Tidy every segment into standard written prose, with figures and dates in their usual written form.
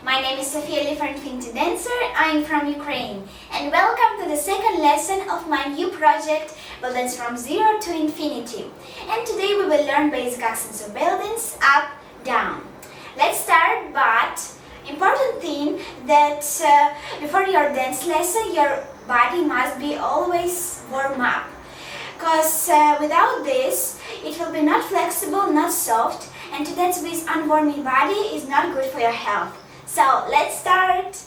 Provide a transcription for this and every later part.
My name is Sofia Lyfar, dancer. I'm from Ukraine. And welcome to the second lesson of my new project, Bellydance from Zero to Infinity. And today we will learn basic accents of Bellydance, up, down. Let's start, but important thing that before your dance lesson, your body must be always warm up. Because without this, it will be not flexible, not soft, and to dance with unwarming body is not good for your health. So let's start!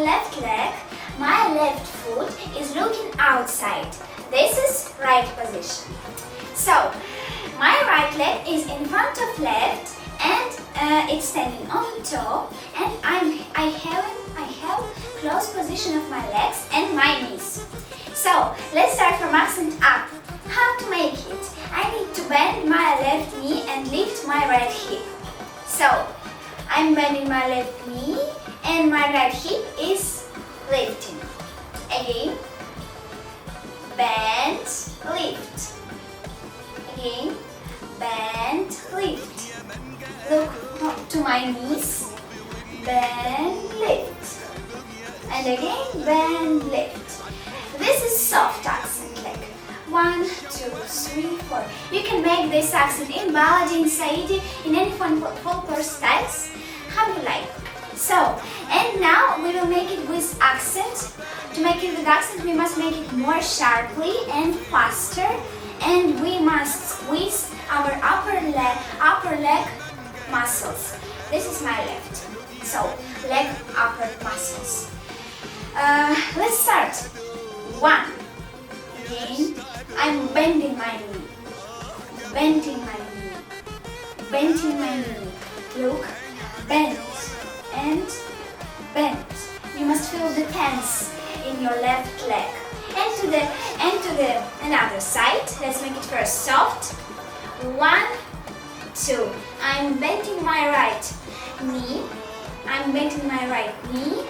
left leg, my left foot is looking outside. This is right position. So, my right leg is in front of left and it's standing on toe, and I have close position of my legs and my knees. So, let's start from accent up. How to make it? I need to bend my left knee and lift my right hip. So, I'm bending my left knee and my right hip is lifting. Again, bend, lift. Again, bend, lift. Look to my knees, bend, lift. And again, bend, lift. This is soft accent leg. 1, 2, 3, 4. You can make this accent in Balladi, in Saidi, in any folklore styles, how you like. So, and now we will make it with accent. To make it with accent, we must make it more sharply and faster, and we must squeeze our upper leg muscles. This is my left. So, leg upper muscles. Let's start. 1. Again, I'm bending my knee. Bending my knee. Bending my knee. Look, bend and bend. You must feel the tense in your left leg. And to the another side. Let's make it first soft. 1, 2. I'm bending my right knee. I'm bending my right knee.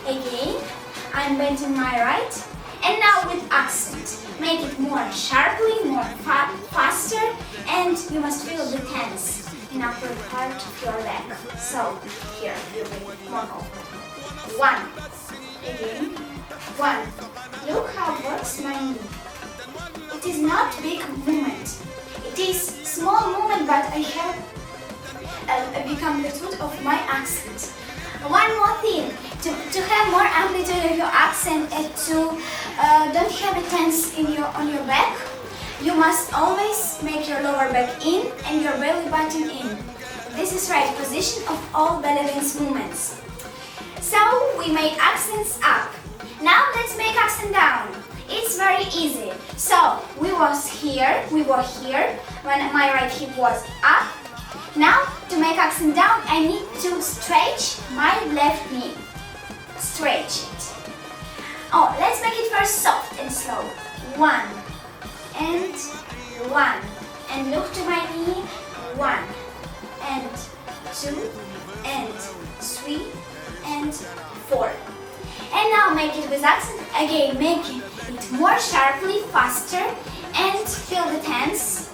Again, I'm bending my right. And now with accent. Make it more sharply, more faster, and you must feel the tense in upper part of your leg. So, here, you will be more comfortable. 1. Again. 1. Look how it works my knee. It is not big movement. It is small movement, but I have become the truth of my accent. One more thing, to have more amplitude of your accent and to don't have a tense on your back, you must always make your lower back in and your belly button in. This is right position of all Bellydance movements. So we made accents up. Now let's make accent down. It's very easy. So we were here when my right hip was up. Now to make accent down, I need to stretch my left knee. Stretch it. Oh, let's make it first soft and slow. 1 and 1. And look to my knee. 1 and 2 and 3 and 4. And now make it with accent. Again, making it more sharply, faster, and feel the tense.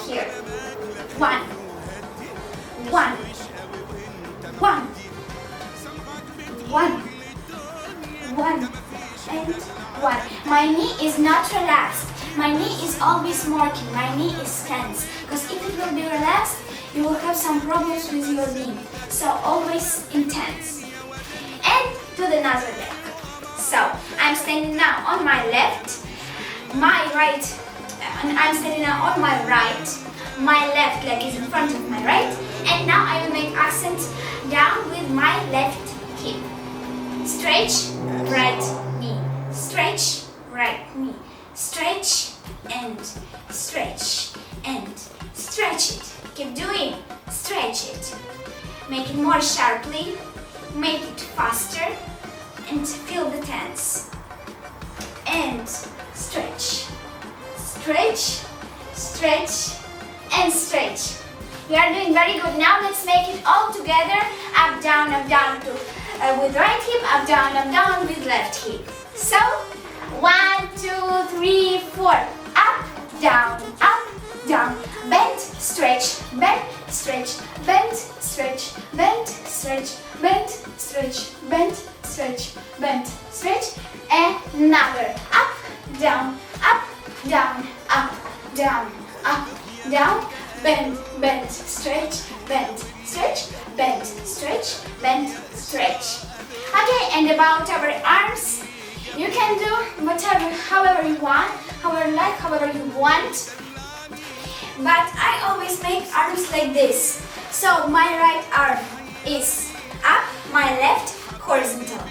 Here. 1. 1. 1. 1. 1 and 1. My knee is not relaxed. My knee is always working. My knee is tense. Because if it will be relaxed, you will have some problems with your knee. So always intense. And to the other leg. So I'm standing now on my left, my right, and I'm standing now on my right. My left leg is in front of my right, and now I will make accent down with my left hip. Stretch, right knee. Stretch, right knee. Stretch and stretch and stretch it. Keep doing. Stretch it. Make it more sharply. Make it faster and feel the tense. And stretch. Stretch, stretch, and stretch. You are doing very good. Now let's make it all together. Up, down, with right hip, up, down with left hip. So, 1, 2, 3, 4. Up, down, bend, stretch, bend, stretch, bend, stretch, bend, stretch, bend, stretch, bend, stretch, bend, stretch. Another. Up, down, bend, stretch, bend, stretch, bend, stretch, bend, stretch. Okay, and about our arms, you can do whatever, however you want, however you want. But I always make arms like this. So my right arm is up, my left horizontal.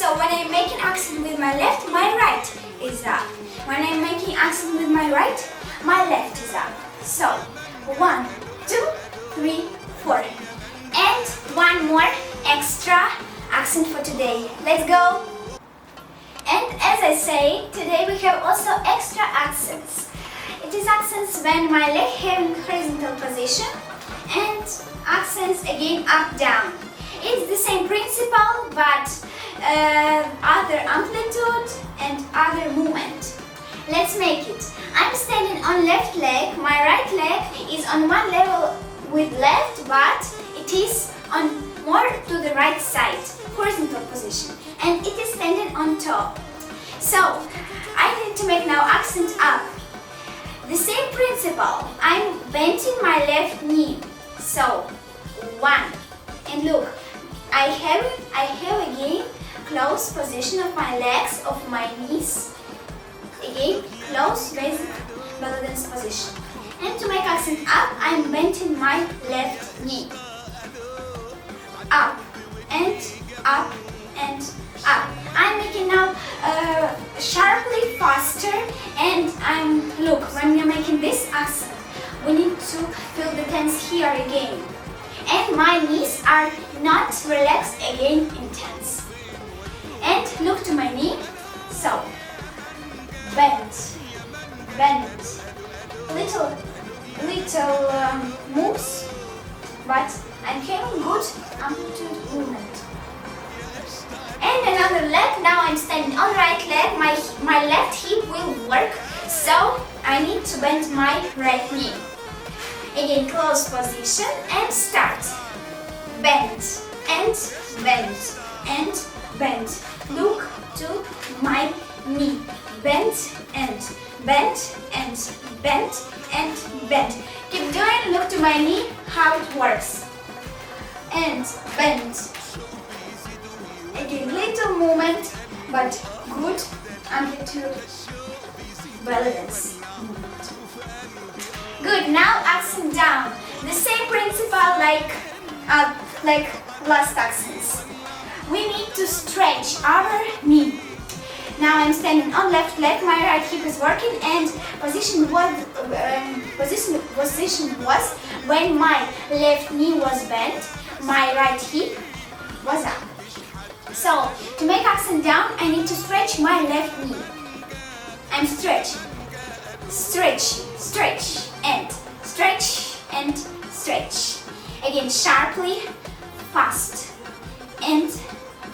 So when I'm making accent with my left, my right is up. When I'm making accent with my right, my left is up. So 1, 2, 3, 4. And one more extra accent for today. Let's go! And as I say, today we have also extra accents. It is accents when my leg having horizontal position and accents again up down. It's the same principle but other amplitude and other movement. Let's make it. I'm standing on left leg, my right leg is on one level with left but it is on more to the right side, horizontal position, and it is standing on top. So I need to make now accent up. The same principle. I'm bending my left knee. So 1, and look, I have again close position of my legs, of my knees. Again, close basic Bellydance position. And to make accent up, I'm bending my left knee. Up and up and up. I'm making now sharply faster, and look, when we're making this accent, we need to feel the tense here again. And my knees are not relaxed again in tense. And look to my knee. So bend, little moves, but I'm having good amplitude movement. And another leg. Now I'm standing on right leg. My left hip will work, so I need to bend my right knee. Again, close position and start. Bend and bend and bend. Look to my knee. Bend and bend and bend and bend. Keep doing. Look to my knee, how it works. And bend. Again, little movement, but good amplitude Bellydance movement. Good. Now accent down. The same principle like last accents. We need to stretch our knee. Now I'm standing on left leg, my right hip is working, and position was when my left knee was bent, my right hip was up. So to make accent down, I need to stretch my left knee. I'm stretching, stretch, and stretch. Again, sharply, fast, and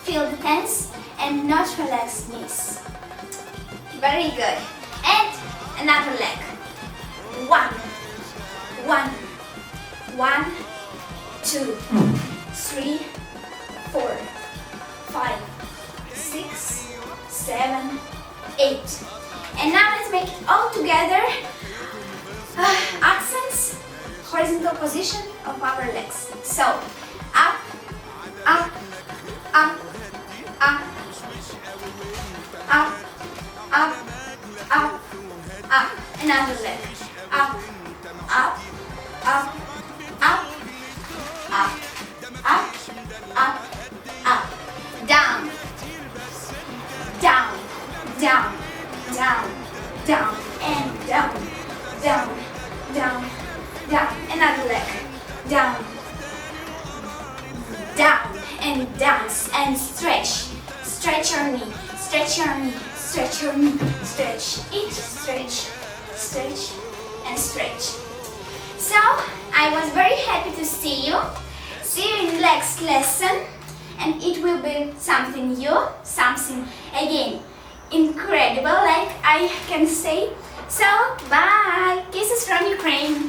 feel the tense and not relaxed knees. Very good. And another leg. 1, 2, 3, 4, 5, 6, 7, 8. And now let's make it all together. Accents, horizontal position of our legs. So up, up, up, up, up, up, up, up. Another leg. Up, up, up, up, up, up, up, up. Down, down, down, down, down, and down, down, down, down. Another leg. Down, down, and dance, and stretch. Stretch your knee, stretch your knee, stretch your knee, stretch, each stretch, stretch, and stretch. So, I was very happy to see you. See you in the next lesson, and it will be something new, something again incredible, like I can say. So, bye! Kisses from Ukraine!